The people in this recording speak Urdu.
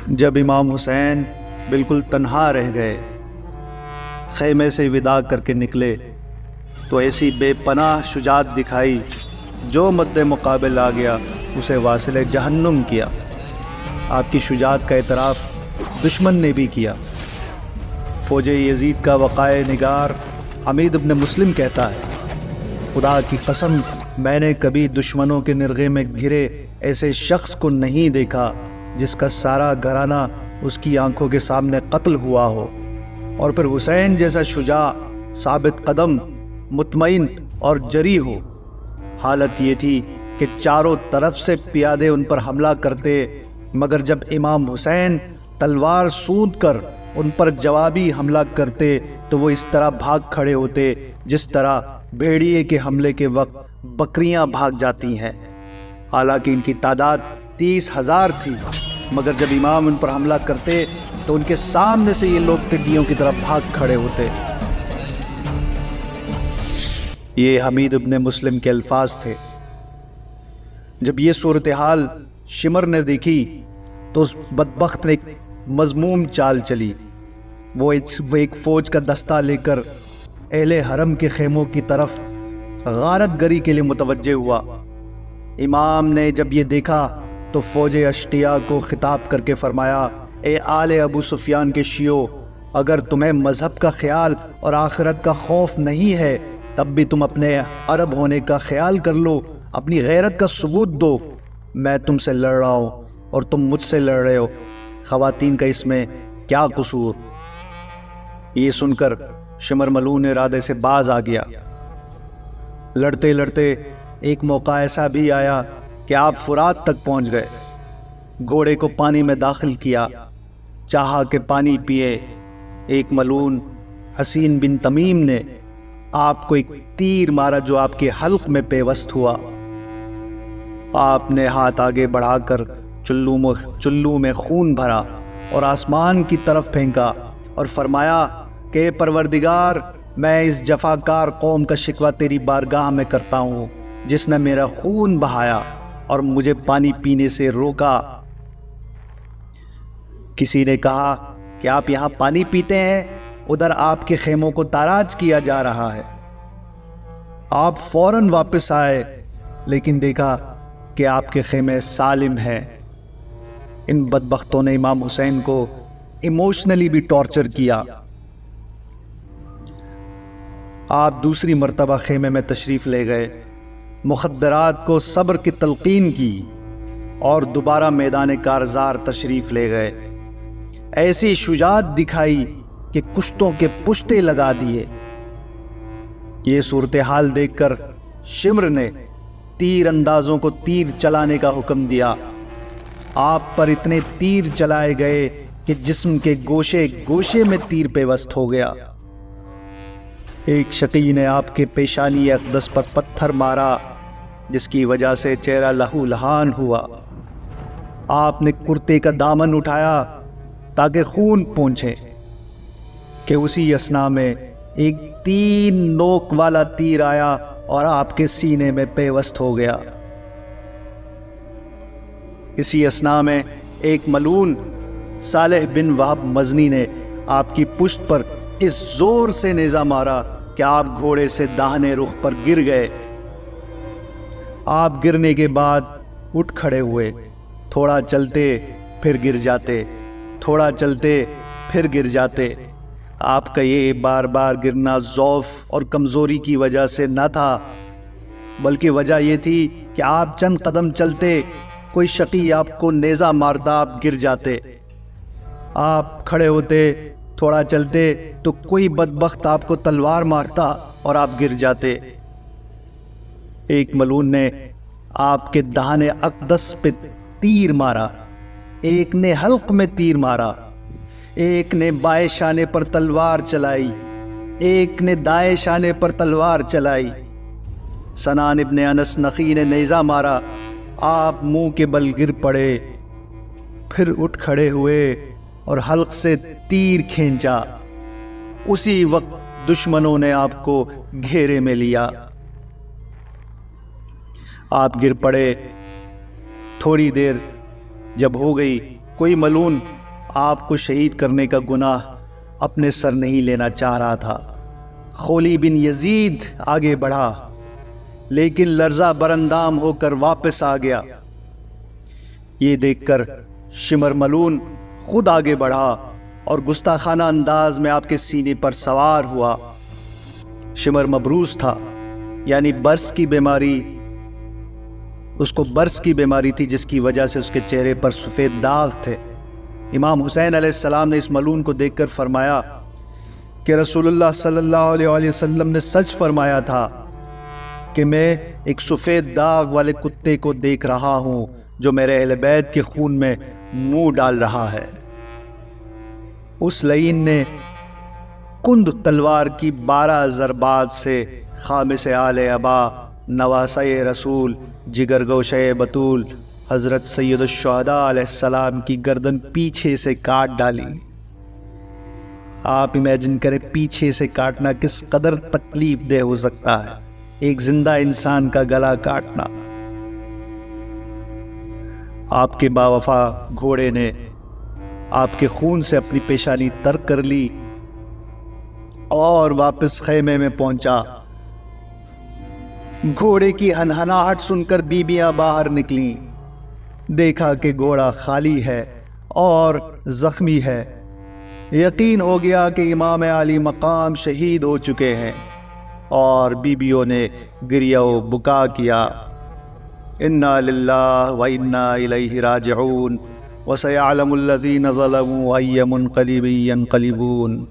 جب امام حسین بالکل تنہا رہ گئے، خیمے سے وداع کر کے نکلے تو ایسی بے پناہ شجاعت دکھائی، جو مد مقابل آ گیا اسے واصل جہنم کیا۔ آپ کی شجاعت کا اعتراف دشمن نے بھی کیا۔ فوج یزید کا وقائع نگار حمید ابن مسلم کہتا ہے، خدا کی قسم میں نے کبھی دشمنوں کے نرغے میں گھرے ایسے شخص کو نہیں دیکھا جس کا سارا گھرانہ اس کی آنکھوں کے سامنے قتل ہوا ہو، اور پھر حسین جیسا شجاع، ثابت قدم، مطمئن اور جری ہو۔ حالت یہ تھی کہ چاروں طرف سے پیادے ان پر حملہ کرتے، مگر جب امام حسین تلوار سونت کر ان پر جوابی حملہ کرتے تو وہ اس طرح بھاگ کھڑے ہوتے جس طرح بھیڑیے کے حملے کے وقت بکریاں بھاگ جاتی ہیں۔ حالانکہ ان کی تعداد 30,000 تھی، مگر جب امام ان پر حملہ کرتے تو ان کے سامنے سے یہ لوگ ٹڈیوں کی طرح بھاگ کھڑے ہوتے۔ یہ حمید ابن مسلم کے الفاظ تھے۔ جب یہ صورتحال شمر نے دیکھی تو اس بدبخت نے ایک مذموم چال چلی۔ وہ ایک فوج کا دستہ لے کر اہل حرم کے خیموں کی طرف غارت گری کے لیے متوجہ ہوا۔ امام نے جب یہ دیکھا تو فوج اشقیاء کو خطاب کر کے فرمایا، اے آل ابو سفیان کے شیعو، اگر تمہیں مذہب کا خیال اور آخرت کا خوف نہیں ہے تب بھی تم اپنے عرب ہونے کا خیال کر لو، اپنی غیرت کا ثبوت دو۔ میں تم سے لڑ رہا ہوں اور تم مجھ سے لڑ رہے ہو، خواتین کا اس میں کیا قصور؟ یہ سن کر شمر ملعون ارادے سے باز آ گیا۔ لڑتے لڑتے ایک موقع ایسا بھی آیا کہ آپ فرات تک پہنچ گئے، گھوڑے کو پانی میں داخل کیا، چاہا کہ پانی پیے۔ ایک ملعون حسین بن تمیم نے آپ کو ایک تیر مارا جو آپ کے حلق میں پیوست ہوا۔ آپ نے ہاتھ آگے بڑھا کر چلو میں خون بھرا اور آسمان کی طرف پھینکا اور فرمایا کہ پروردگار، میں اس جفاکار قوم کا شکوہ تیری بارگاہ میں کرتا ہوں جس نے میرا خون بہایا اور مجھے پانی پینے سے روکا۔ کسی نے کہا کہ آپ یہاں پانی پیتے ہیں، ادھر آپ کے خیموں کو تاراج کیا جا رہا ہے۔ آپ فوراً واپس آئے لیکن دیکھا کہ آپ کے خیمے سالم ہیں۔ ان بدبختوں نے امام حسین کو ایموشنلی بھی ٹارچر کیا۔ آپ دوسری مرتبہ خیمے میں تشریف لے گئے، مخدرات کو صبر کی تلقین کی اور دوبارہ میدان کارزار تشریف لے گئے۔ ایسی شجاعت دکھائی کہ کشتوں کے پشتے لگا دیے۔ یہ صورتحال دیکھ کر شمر نے تیر اندازوں کو تیر چلانے کا حکم دیا۔ آپ پر اتنے تیر چلائے گئے کہ جسم کے گوشے گوشے میں تیر پیوست ہو گیا۔ ایک شقی نے آپ کے پیشانی اقدس پر پتھر مارا جس کی وجہ سے چہرہ لہو لہان ہوا۔ آپ نے کرتے کا دامن اٹھایا تاکہ خون پونچھے کہ اسی اثنا میں ایک 3 نوک والا تیر آیا اور آپ کے سینے میں پیوست ہو گیا۔ اسی اثنا میں ایک ملعون صالح بن وہب مزنی نے آپ کی پشت پر اس زور سے نیزہ مارا کہ آپ گھوڑے سے داہنے رخ پر گر گئے۔ آپ گرنے کے بعد اٹھ کھڑے ہوئے، تھوڑا چلتے پھر گر جاتے، تھوڑا چلتے پھر گر جاتے۔ آپ کا یہ بار بار گرنا ضعف اور کمزوری کی وجہ سے نہ تھا، بلکہ وجہ یہ تھی کہ آپ چند قدم چلتے، کوئی شقی آپ کو نیزہ مارتا، آپ گر جاتے۔ آپ کھڑے ہوتے، تھوڑا چلتے تو کوئی بدبخت آپ کو تلوار مارتا اور آپ گر جاتے۔ ایک ملعون نے آپ کے دہنے اقدس پہ تیر مارا، ایک نے حلق میں تیر مارا، ایک نے بائیں شانے پر تلوار چلائی، ایک نے دائیں شانے پر تلوار چلائی۔ سنان ابن انس نخی نے نیزہ مارا، آپ منہ کے بل گر پڑے، پھر اٹھ کھڑے ہوئے اور حلق سے تیر کھینچا۔ اسی وقت دشمنوں نے آپ کو گھیرے میں لیا۔ آپ گر پڑے۔ تھوڑی دیر جب ہو گئی کوئی ملعون آپ کو شہید کرنے کا گناہ اپنے سر نہیں لینا چاہ رہا تھا۔ خولی بن یزید آگے بڑھا لیکن لرزہ براندام ہو کر واپس آ گیا۔ یہ دیکھ کر شمر ملعون خود آگے بڑھا اور گستاخانہ انداز میں آپ کے سینے پر سوار ہوا۔ شمر مبروز تھا، یعنی برس کی بیماری، اس کو برس کی بیماری تھی جس کی وجہ سے اس کے چہرے پر سفید داغ تھے۔ امام حسین علیہ السلام نے اس ملعون کو دیکھ کر فرمایا کہ رسول اللہ صلی اللہ علیہ وسلم نے سچ فرمایا تھا کہ میں ایک سفید داغ والے کتے کو دیکھ رہا ہوں جو میرے اہل بیت کے خون میں منہ ڈال رہا ہے۔ اس لعین نے کند تلوار کی 12 ضربات سے خامس آل ابا، نواسہ رسول، جگر گوشہ بطول، حضرت سید الشہداء علیہ السلام کی گردن پیچھے سے کاٹ ڈالی۔ آپ امیجن کریں پیچھے سے کاٹنا کس قدر تکلیف دہ ہو سکتا ہے، ایک زندہ انسان کا گلا کاٹنا۔ آپ کے باوفا گھوڑے نے آپ کے خون سے اپنی پیشانی تر کر لی اور واپس خیمے میں پہنچا۔ گھوڑے کی ہنہناہٹ سن کر بیویاں باہر نکلیں، دیکھا کہ گھوڑا خالی ہے اور زخمی ہے۔ یقین ہو گیا کہ امام علی مقام شہید ہو چکے ہیں، اور بیویوں نے گریہ و بکا کیا۔ انا للہ و انا الیہ راجعون وسیعلم الذین ظلموا ای منقلب ینقلبون۔